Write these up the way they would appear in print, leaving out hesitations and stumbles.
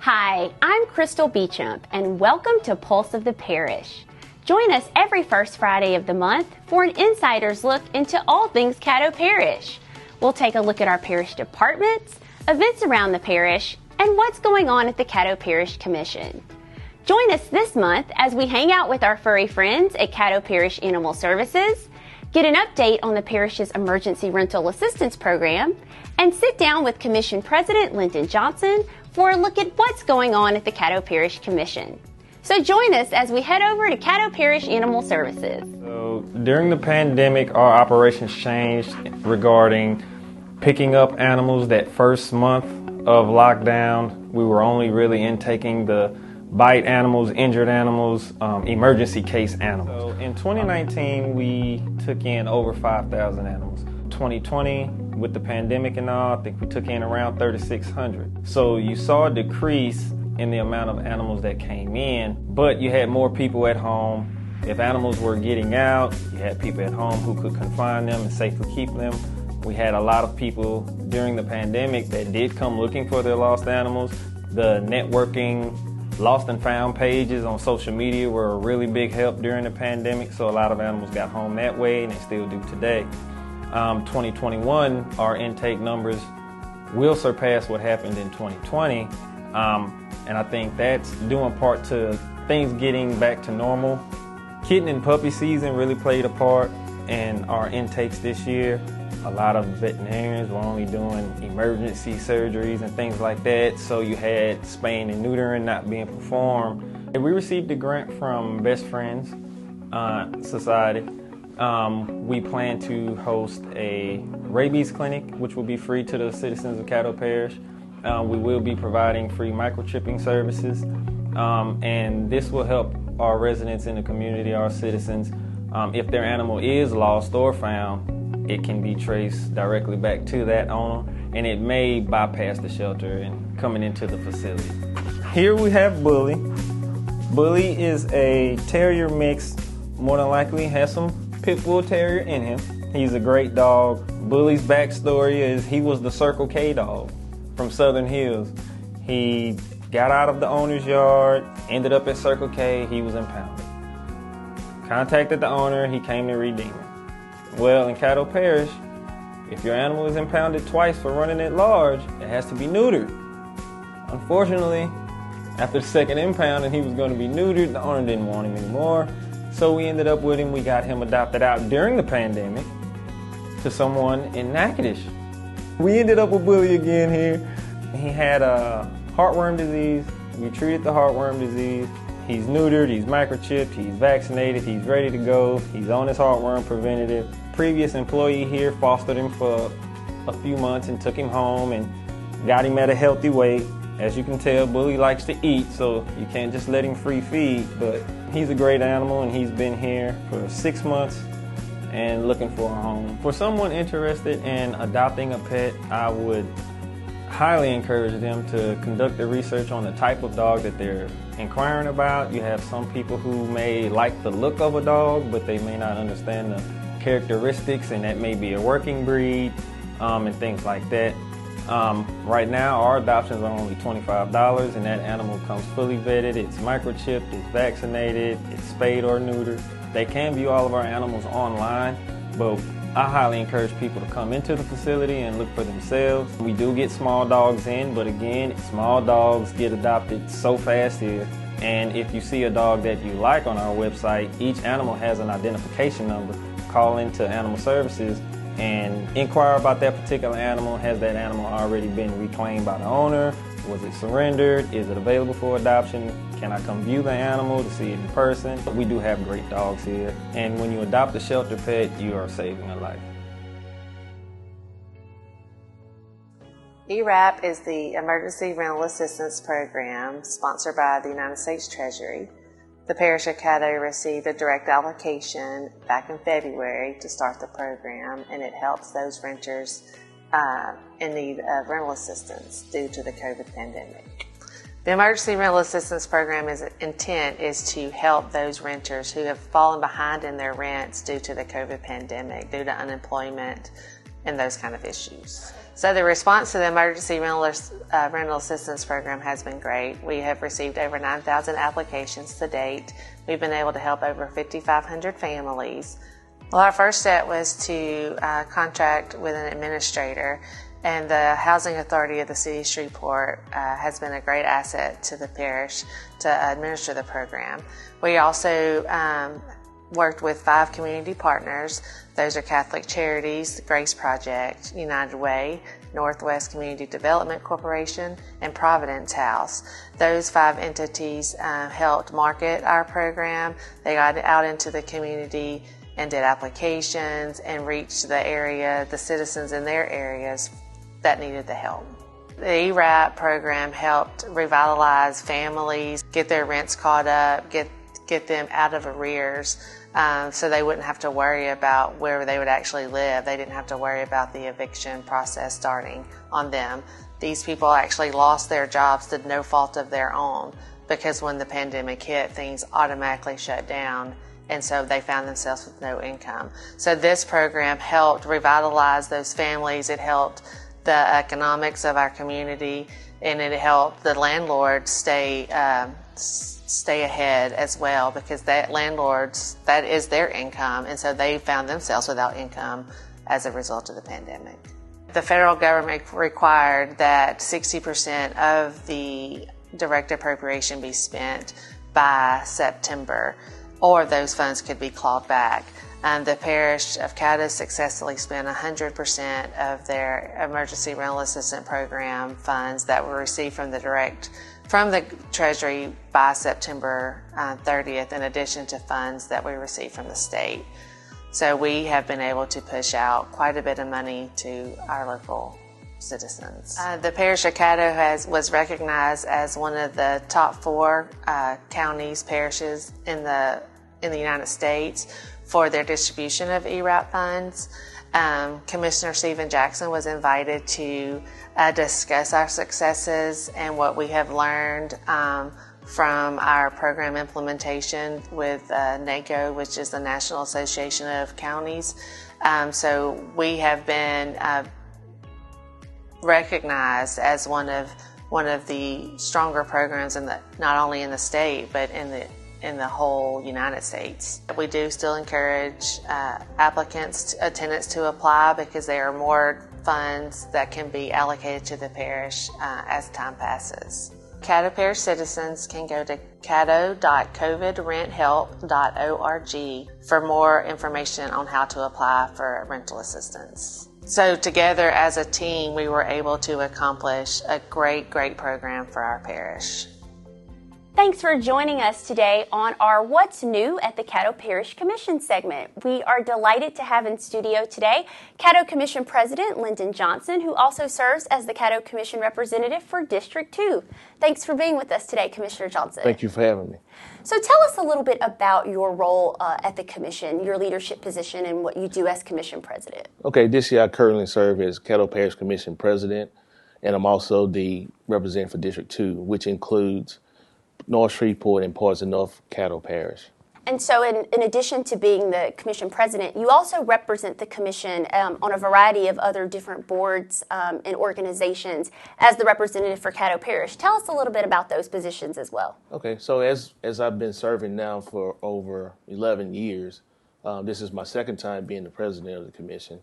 Hi, I'm Crystal Beechamp, and welcome to Pulse of the Parish. Join us every first Friday of the month for an insider's look into all things Caddo Parish. We'll take a look at our parish departments, events around the parish, and what's going on at the Caddo Parish Commission. Join us this month as we hang out with our furry friends at Caddo Parish Animal Services, get an update on the parish's emergency rental assistance program, and sit down with Commission President Lyndon Johnson for a look at what's going on at the Caddo Parish Commission. So join us as we head over to Caddo Parish Animal Services. So during the pandemic, our operations changed regarding picking up animals. That first month of lockdown, we were only really intaking the bite animals, injured animals, emergency case animals. So in 2019, we took in over 5,000 animals. 2020, with the pandemic and all, I think we took in around 3,600. So you saw a decrease in the amount of animals that came in, but you had more people at home. If animals were getting out, you had people at home who could confine them and safely keep them. We had a lot of people during the pandemic that did come looking for their lost animals. The networking lost and found pages on social media were a really big help during the pandemic, so a lot of animals got home that way, and they still do today. 2021, our intake numbers will surpass what happened in 2020, and I think that's due in part to things getting back to normal. Kitten and puppy season really played a part in our intakes this year. A lot of veterinarians were only doing emergency surgeries and things like that, so you had spaying and neutering not being performed. And we received a grant from Best Friends Society. We plan to host a rabies clinic, which will be free to the citizens of Caddo Parish. We will be providing free microchipping services, and this will help our residents in the community, our citizens. If their animal is lost or found, it can be traced directly back to that owner, and it may bypass the shelter and coming into the facility. Here we have Bully. Bully is a terrier mix, more than likely has some pit bull terrier in him. He's a great dog. Bully's backstory is he was the Circle K dog from Southern Hills. He got out of the owner's yard, ended up at Circle K, he was impounded. Contacted the owner, he came to redeem him. Well, in Caddo Parish, if your animal is impounded twice for running at large, it has to be neutered. Unfortunately, after the second impound and he was going to be neutered, the owner didn't want him anymore. So we ended up with him. We got him adopted out during the pandemic to someone in Natchitoches. We ended up with Bully again here. He had a heartworm disease. We treated the heartworm disease. He's neutered, he's microchipped, he's vaccinated, he's ready to go. He's on his heartworm preventative. Previous employee here fostered him for a few months and took him home and got him at a healthy weight. As you can tell, Bully likes to eat, so you can't just let him free feed, but he's a great animal and he's been here for 6 months and looking for a home. For someone interested in adopting a pet, I would highly encourage them to conduct the research on the type of dog that they're inquiring about. You have some people who may like the look of a dog, but they may not understand the characteristics, and that may be a working breed and things like that. Right now, our adoptions are only $25, and that animal comes fully vetted. It's microchipped, it's vaccinated, it's spayed or neutered. They can view all of our animals online, but I highly encourage people to come into the facility and look for themselves. We do get small dogs in, but again, small dogs get adopted so fast here. And if you see a dog that you like on our website, each animal has an identification number. Call into Animal Services and inquire about that particular animal. Has that animal already been reclaimed by the owner? Was it surrendered? Is it available for adoption? Can I come view the animal to see it in person? We do have great dogs here. And when you adopt a shelter pet, you are saving a life. ERAP is the Emergency Rental Assistance Program sponsored by the United States Treasury. The Parish of Caddo received a direct application back in February to start the program, and it helps those renters in need of rental assistance due to the COVID pandemic. The Emergency Rental Assistance Program's intent is to help those renters who have fallen behind in their rents due to the COVID pandemic, due to unemployment and those kind of issues. So the response to the Emergency Rental Assistance Program has been great. We have received over 9,000 applications to date. We've been able to help over 5,500 families. Well, our first step was to contract with an administrator, and the Housing Authority of the City of Shreveport has been a great asset to the parish to administer the program. We also worked with 5 community partners. Those are Catholic Charities, the Grace Project, United Way, Northwest Community Development Corporation, and Providence House. Those 5 entities helped market our program. They got out into the community and did applications and reached the area, the citizens in their areas that needed the help. The ERAP program helped revitalize families, get their rents caught up, get them out of arrears, so they wouldn't have to worry about where they would actually live. They didn't have to worry about the eviction process starting on them. These people actually lost their jobs to no fault of their own, because when the pandemic hit, things automatically shut down, and so they found themselves with no income. So this program helped revitalize those families. It helped the economics of our community, and it helped the landlords stay ahead as well, because that is their income, and so they found themselves without income as a result of the pandemic. The federal government required that 60% of the direct appropriation be spent by September, or those funds could be clawed back. The Parish of Caddo successfully spent 100% of their Emergency Rental Assistance Program funds that were received from the Treasury by September 30th, in addition to funds that we received from the state. So we have been able to push out quite a bit of money to our local citizens. The Parish of Caddo was recognized as one of the top 4 parishes in the United States for their distribution of ERAP funds. Commissioner Stephen Jackson was invited to discuss our successes and what we have learned from our program implementation with NACO, which is the National Association of Counties. So we have been recognized as one of the stronger programs not only in the state, but in the whole United States. We do still encourage tenants to apply, because there are more funds that can be allocated to the parish as time passes. Caddo Parish citizens can go to caddo.covidrenthelp.org for more information on how to apply for rental assistance. So together as a team, we were able to accomplish a great program for our parish. Thanks for joining us today on our What's New at the Caddo Parish Commission segment. We are delighted to have in studio today Caddo Commission President Lyndon Johnson, who also serves as the Caddo Commission representative for District 2. Thanks for being with us today, Commissioner Johnson. Thank you for having me. So tell us a little bit about your role at the Commission, your leadership position, and what you do as Commission President. Okay, this year I currently serve as Caddo Parish Commission President, and I'm also the representative for District 2, which includes North Shreveport and parts of North Caddo Parish. And so in addition to being the Commission President, you also represent the Commission on a variety of other different boards and organizations as the representative for Caddo Parish. Tell us a little bit about those positions as well. Okay, so as I've been serving now for over 11 years, this is my second time being the president of the Commission.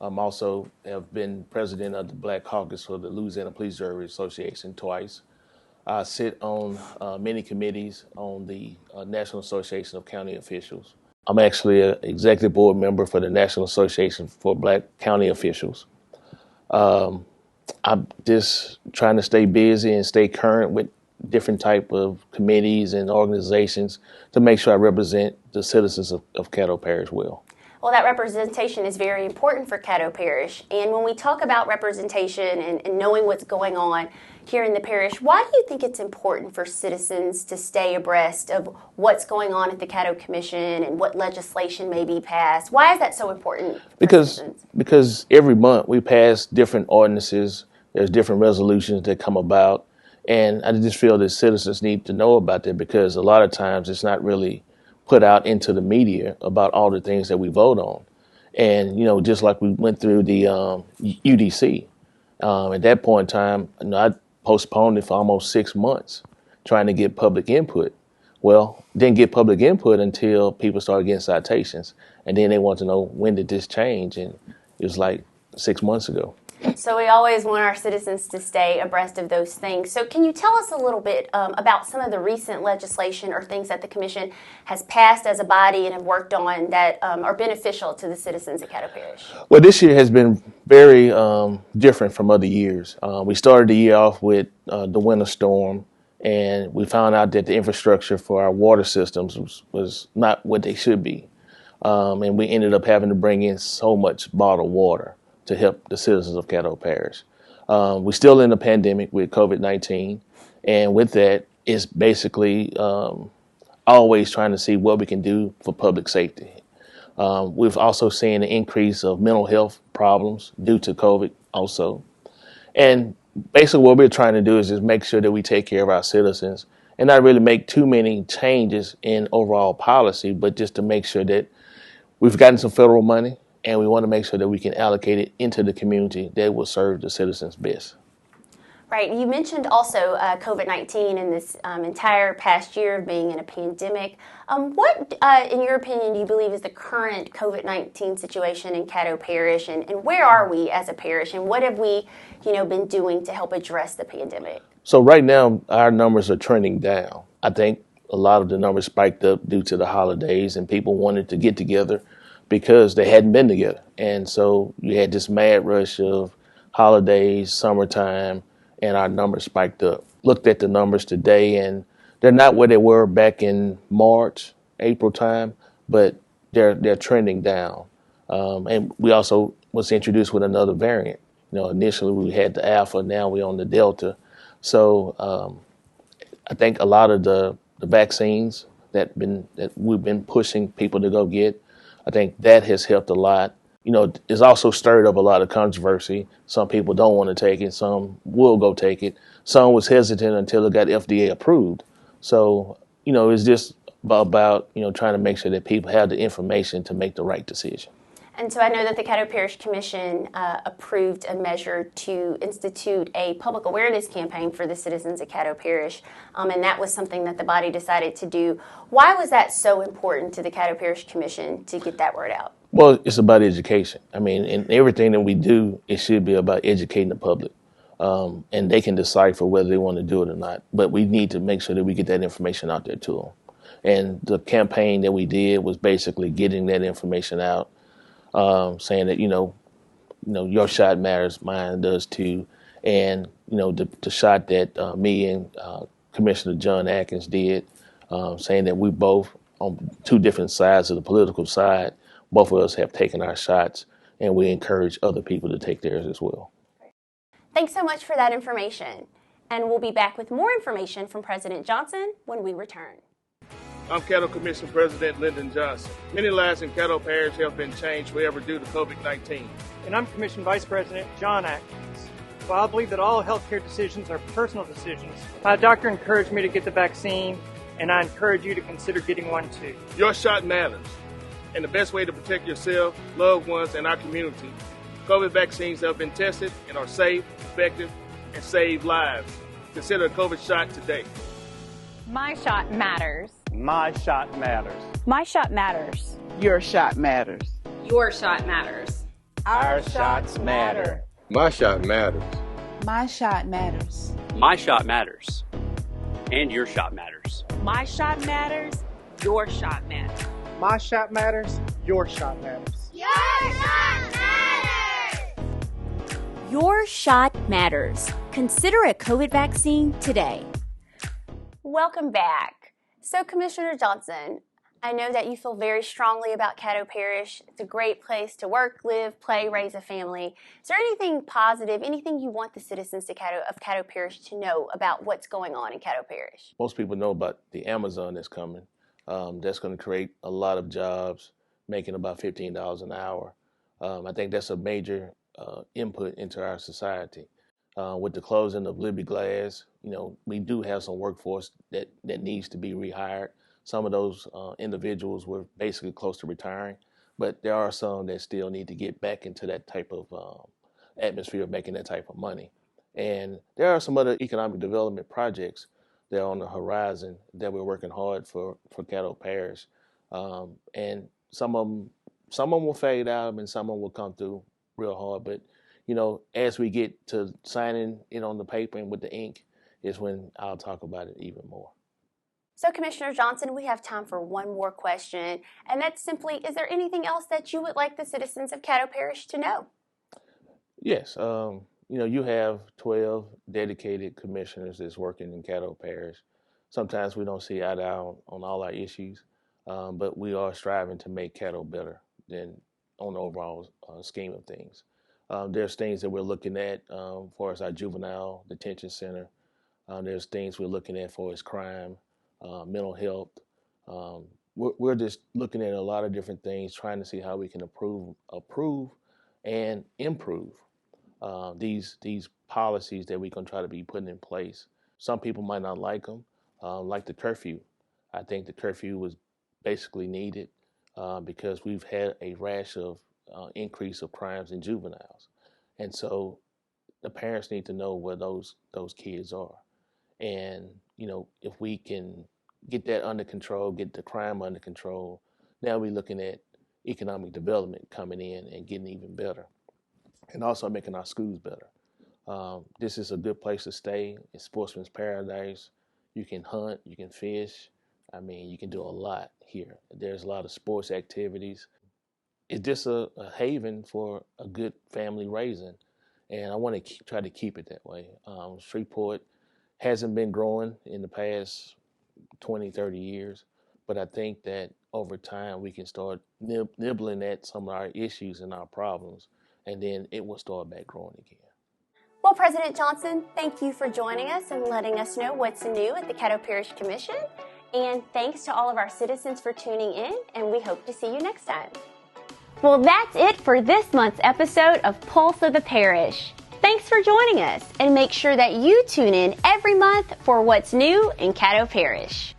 Also have been president of the Black Caucus for the Louisiana Police Jury Association twice. I sit on many committees on the National Association of County Officials. I'm actually an executive board member for the National Association for Black County Officials. I'm just trying to stay busy and stay current with different type of committees and organizations to make sure I represent the citizens of Caddo Parish well. Well, that representation is very important for Caddo Parish. And when we talk about representation and knowing what's going on here in the parish, why do you think it's important for citizens to stay abreast of what's going on at the Caddo Commission and what legislation may be passed? Why is that so important for citizens? Because every month we pass different ordinances, there's different resolutions that come about, and I just feel that citizens need to know about that, because a lot of times it's not really put out into the media about all the things that we vote on. And, just like we went through the UDC, at that point in time, I postponed it for almost 6 months trying to get public input. Well, didn't get public input until people started getting citations. And then they want to know, when did this change? And it was like 6 months ago. So we always want our citizens to stay abreast of those things. So can you tell us a little bit about some of the recent legislation or things that the Commission has passed as a body and have worked on that are beneficial to the citizens of Caddo Parish? Well, this year has been very different from other years. We started the year off with the winter storm, and we found out that the infrastructure for our water systems was not what they should be. And we ended up having to bring in so much bottled water to help the citizens of Caddo Parish. We're still in a pandemic with COVID-19, and with that, it's basically always trying to see what we can do for public safety. We've also seen an increase of mental health problems due to COVID also. And basically what we're trying to do is just make sure that we take care of our citizens and not really make too many changes in overall policy, but just to make sure that we've gotten some federal money, and we want to make sure that we can allocate it into the community that will serve the citizens best. Right. You mentioned also COVID-19 and this entire past year of being in a pandemic. What, in your opinion, do you believe is the current COVID-19 situation in Caddo Parish, and where are we as a parish, and what have we, been doing to help address the pandemic? So right now, our numbers are trending down. I think a lot of the numbers spiked up due to the holidays, and people wanted to get together because they hadn't been together. And so you had this mad rush of holidays, summertime, and our numbers spiked up. Looked at the numbers today, and they're not where they were back in March, April time, but they're trending down. And we also was introduced with another variant. Initially we had the Alpha, now we're on the Delta. So I think a lot of the vaccines that we've been pushing people to go get, I think that has helped a lot. It's also stirred up a lot of controversy. Some people don't want to take it. Some will go take it. Some was hesitant until it got FDA approved. So, it's just about, trying to make sure that people have the information to make the right decision. And so I know that the Caddo Parish Commission approved a measure to institute a public awareness campaign for the citizens of Caddo Parish, and that was something that the body decided to do. Why was that so important to the Caddo Parish Commission to get that word out? Well, it's about education. I mean, in everything that we do, it should be about educating the public, and they can decipher whether they want to do it or not. But we need to make sure that we get that information out there to them. And the campaign that we did was basically getting that information out. Saying that, your shot matters, mine does too. And, the shot that me and Commissioner John Atkins did, saying that we both, on two different sides of the political side, both of us have taken our shots, and we encourage other people to take theirs as well. Thanks so much for that information. And we'll be back with more information from President Johnson when we return. I'm Caddo Commission President Lyndon Johnson. Many lives in Caddo Parish have been changed forever due to COVID-19. And I'm Commission Vice President John Atkins. While I believe that all healthcare decisions are personal decisions, my doctor encouraged me to get the vaccine, and I encourage you to consider getting one too. Your shot matters, and the best way to protect yourself, loved ones, and our community. COVID vaccines have been tested and are safe, effective, and save lives. Consider a COVID shot today. My shot matters. My shot matters. My shot matters. Your shot matters. Your shot matters. Our shots matter. My shot matters. My shot matters. My shot matters. And your shot matters. My shot matters. Your shot matters. My shot matters. Your shot matters. Your shot matters. Your shot matters. Consider a COVID vaccine today. Welcome back. So, Commissioner Johnson, I know that you feel very strongly about Caddo Parish. It's a great place to work, live, play, raise a family. Is there anything positive, anything you want the citizens of Caddo Parish to know about what's going on in Caddo Parish? Most people know about the Amazon that's coming. That's going to create a lot of jobs, making about $15 an hour. I think that's a major input into our society. With the closing of Libby Glass, we do have some workforce that needs to be rehired. Some of those individuals were basically close to retiring. but there are some that still need to get back into that type of atmosphere of making that type of money. And there are some other economic development projects that are on the horizon that we're working hard for Caddo Parish. And some of them will fade out and some of them will come through real hard. But, as we get to signing it on the paper and with the ink is when I'll talk about it even more. So, Commissioner Johnson, we have time for one more question, and that's simply, is there anything else that you would like the citizens of Caddo Parish to know? Yes. You have 12 dedicated commissioners that's working in Caddo Parish. Sometimes we don't see eye to eye on all our issues, but we are striving to make Caddo better than on the overall scheme of things. There's things that we're looking at for as our juvenile detention center. There's things we're looking at for as crime, mental health. We're just looking at a lot of different things, trying to see how we can approve and improve these policies that we're going to try to be putting in place. Some people might not like them, like the curfew. I think the curfew was basically needed because we've had a rash of increase of crimes in juveniles. And so the parents need to know where those kids are. And, if we can get that under control, get the crime under control, now we're looking at economic development coming in and getting even better. And also making our schools better. This is a good place to stay. It's sportsman's paradise. You can hunt, you can fish. You can do a lot here. There's a lot of sports activities. It's just a haven for a good family raising. And I want to try to keep it that way. Shreveport hasn't been growing in the past 20, 30 years, but I think that over time we can start nibbling at some of our issues and our problems, and then it will start back growing again. Well, President Johnson, thank you for joining us and letting us know what's new at the Caddo Parish Commission. And thanks to all of our citizens for tuning in, and we hope to see you next time. Well, that's it for this month's episode of Pulse of the Parish. Thanks for joining us, and make sure that you tune in every month for what's new in Caddo Parish.